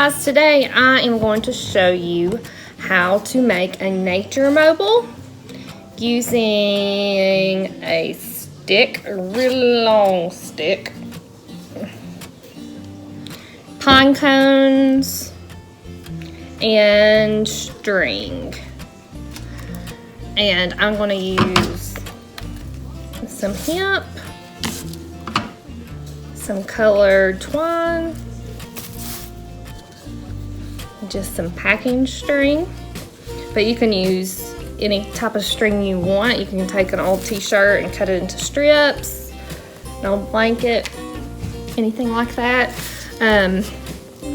guys, today I am going to show you how to make a nature mobile using a stick, a really long stick, pine cones, and string. And I'm going to use some hemp, some colored twine, just some packing string, but you can use any type of string you want. You can take an old t-shirt and cut it into strips, an old blanket, anything like that.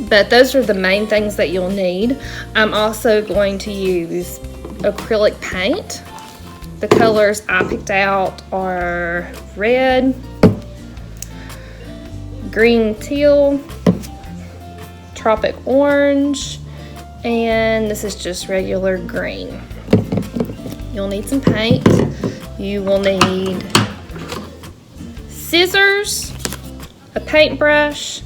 But those are the main things that you'll need. I'm also going to use acrylic paint. The colors I picked out are red, green teal, tropic orange, and this is just regular green. You'll need some paint. You will need scissors, a paintbrush.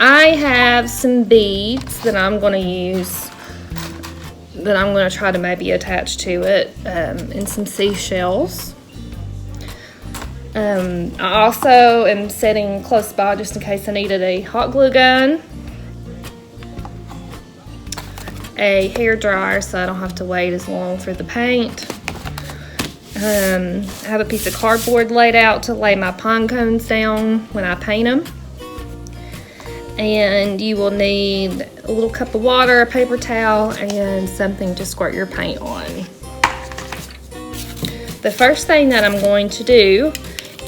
I have some beads that I'm going to use, that I'm going to try to maybe attach to it, and some seashells. I also am setting close by just in case I needed a hot glue gun, a hair dryer so I don't have to wait as long for the paint. I have a piece of cardboard laid out to lay my pine cones down when I paint them. And you will need a little cup of water, a paper towel, and something to squirt your paint on. The first thing that I'm going to do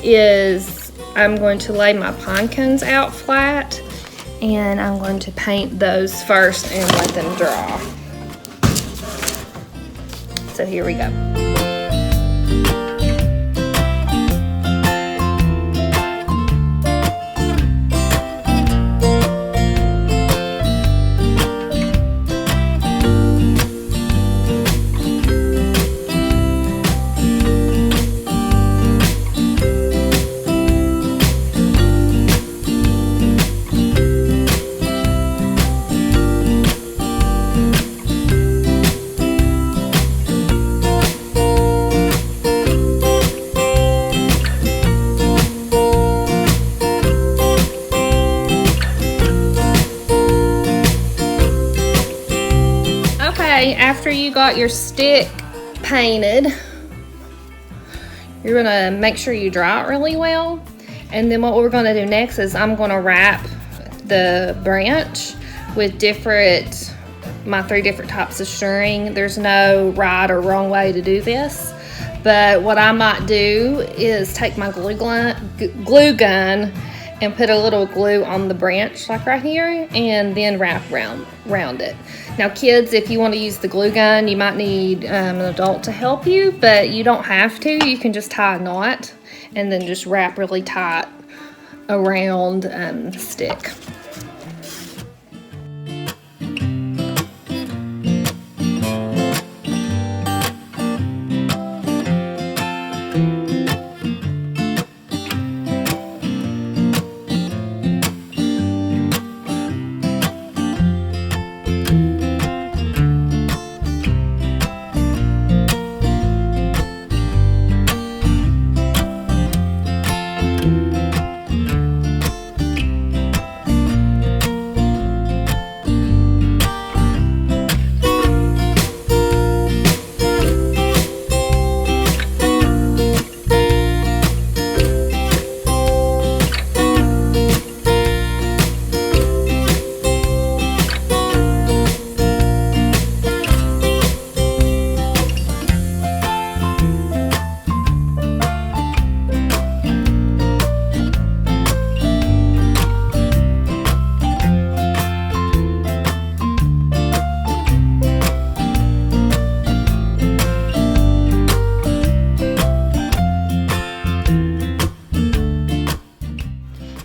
is I'm going to lay my pine cones out flat, and I'm going to paint those first and let them dry. So here we go. After you got your stick painted, you're gonna make sure you dry it really well. And then what we're gonna do next is I'm gonna wrap the branch with my 3 different types of string. There's no right or wrong way to do this, but what I might do is take my glue gun and put a little glue on the branch like right here, and then wrap around it. Now kids, if you want to use the glue gun, you might need an adult to help you, but you don't have to. You can just tie a knot and then just wrap really tight around the stick.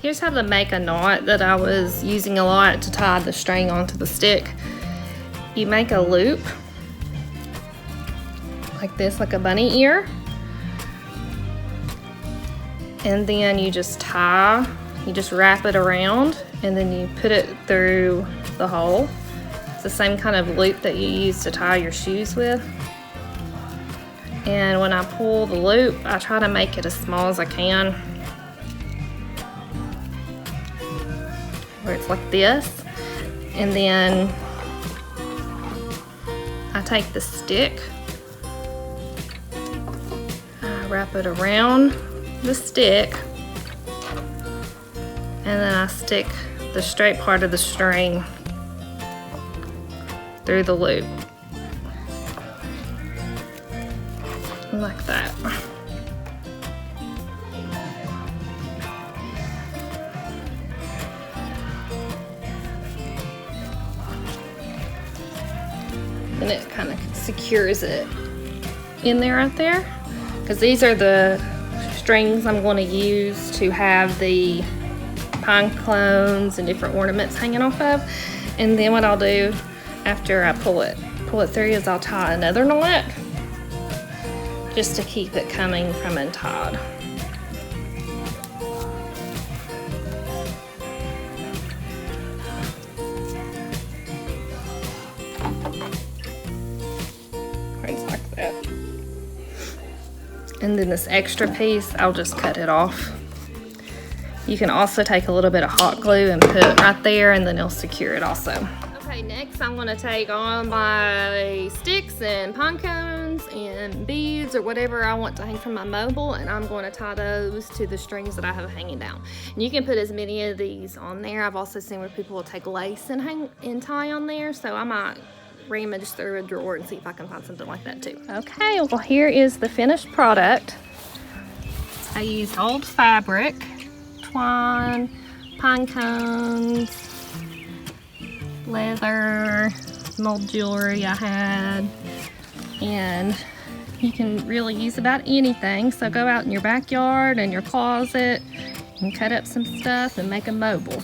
Here's how to make a knot that I was using a lot to tie the string onto the stick. You make a loop like this, like a bunny ear, and then you just wrap it around and then you put it through the hole. It's the same kind of loop that you use to tie your shoes with. And when I pull the loop, I try to make it as small as I can, where it's like this. And then I take the stick, I wrap it around the stick, and then I stick the straight part of the string through the loop. Like that. And it kind of secures it in there right there, because these are the strings I'm going to use to have the pine cones and different ornaments hanging off of. And then what I'll do after I pull it through is I'll tie another knot just to keep it coming from untied. Right, like that. And then this extra piece, I'll just cut it off. You can also take a little bit of hot glue and put it right there, and then it'll secure it also. Okay, next I'm gonna take all my sticks and pine cones and beads or whatever I want to hang from my mobile, and I'm going to tie those to the strings that I have hanging down. And you can put as many of these on there. I've also seen where people will take lace and tie on there, so I might rummage through a drawer and see if I can find something like that too. Okay, well here is the finished product. I used old fabric, twine, pine cones, leather, some old jewelry I had, and you can really use about anything. So go out in your backyard and your closet and cut up some stuff and make a mobile.